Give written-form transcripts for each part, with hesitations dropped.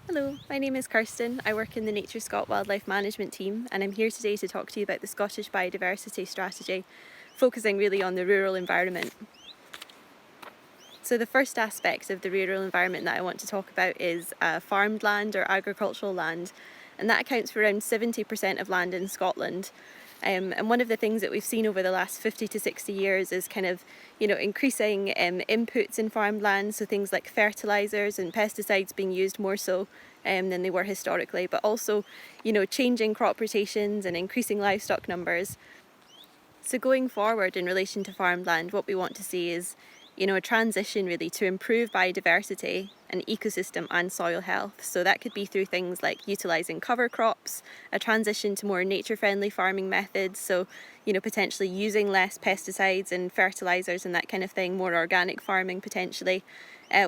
Hello, my name is Kirsten. I work in the NatureScot wildlife management team, and I'm here today to talk to you about the Scottish Biodiversity Strategy, focusing really on the rural environment. So the first aspect of the rural environment that I want to talk about is farmed land or agricultural land, and that accounts for around 70% of land in Scotland. And one of the things that we've seen over the last 50 to 60 years is increasing inputs in farmed land, so things like fertilisers and pesticides being used more so than they were historically, but also, changing crop rotations and increasing livestock numbers. So going forward in relation to farmed land, what we want to see is, a transition really to improve biodiversity and ecosystem and soil health. So that could be through things like utilising cover crops, a transition to more nature-friendly farming methods, so, potentially using less pesticides and fertilisers and that kind of thing, more organic farming potentially.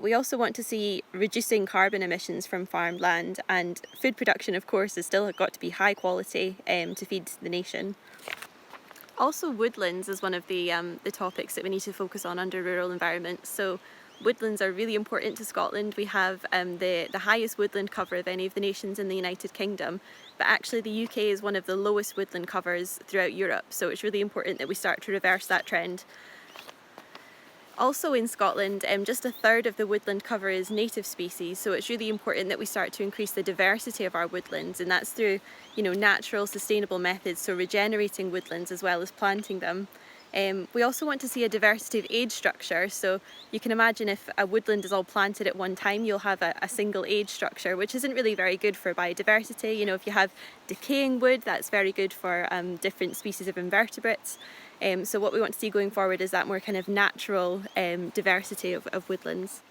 We also want to see reducing carbon emissions from farmed land, and food production, of course, has still got to be high quality to feed the nation. Also, woodlands is one of the topics that we need to focus on under rural environments. So woodlands are really important to Scotland. We have the highest woodland cover of any of the nations in the United Kingdom, but actually the UK is one of the lowest woodland covers throughout Europe, so it's really important that we start to reverse that trend. Also in Scotland, just a third of the woodland cover is native species, so it's really important that we start to increase the diversity of our woodlands, and that's through, natural, sustainable methods, so regenerating woodlands as well as planting them. We also want to see a diversity of age structure, so you can imagine if a woodland is all planted at one time, you'll have a single age structure, which isn't really very good for biodiversity. If you have decaying wood, that's very good for different species of invertebrates. So what we want to see going forward is that more kind of natural diversity of woodlands.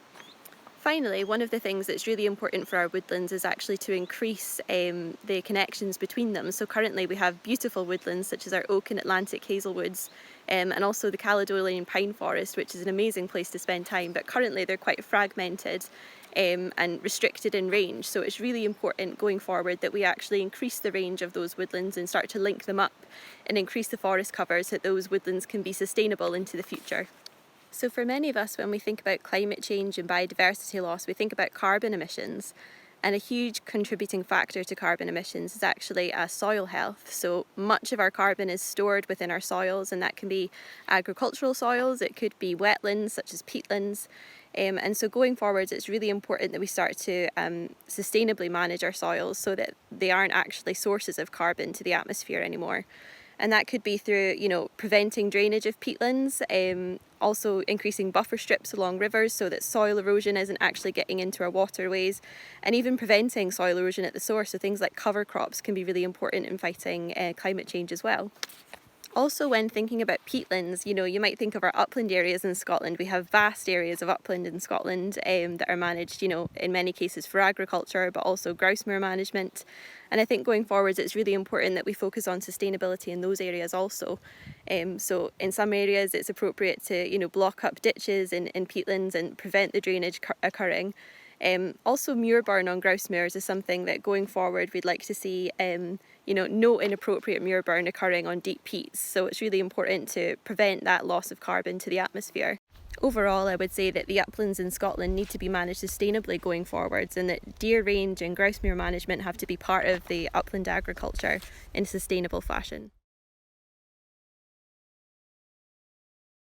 Finally, one of the things that's really important for our woodlands is actually to increase the connections between them. So currently we have beautiful woodlands such as our oak and Atlantic hazelwoods, and also the Caledonian pine forest, which is an amazing place to spend time, but currently they're quite fragmented and restricted in range. So it's really important going forward that we actually increase the range of those woodlands and start to link them up and increase the forest cover so that those woodlands can be sustainable into the future. So for many of us, when we think about climate change and biodiversity loss, we think about carbon emissions. And a huge contributing factor to carbon emissions is actually soil health. So much of our carbon is stored within our soils, and that can be agricultural soils, it could be wetlands such as peatlands. And so going forwards, it's really important that we start to sustainably manage our soils so that they aren't actually sources of carbon to the atmosphere anymore. And that could be through, preventing drainage of peatlands, also increasing buffer strips along rivers so that soil erosion isn't actually getting into our waterways, and even preventing soil erosion at the source. So things like cover crops can be really important in fighting climate change as well. Also, when thinking about peatlands, you might think of our upland areas in Scotland. We have vast areas of upland in Scotland that are managed, in many cases for agriculture, but also grouse-moor management. And I think going forwards, it's really important that we focus on sustainability in those areas also. So in some areas, it's appropriate to, block up ditches in peatlands and prevent the drainage occurring. Also, muir burn on grouse moors is something that going forward we'd like to see no inappropriate muir burn occurring on deep peats. So it's really important to prevent that loss of carbon to the atmosphere. Overall, I would say that the uplands in Scotland need to be managed sustainably going forwards, and that deer range and grouse moor management have to be part of the upland agriculture in a sustainable fashion.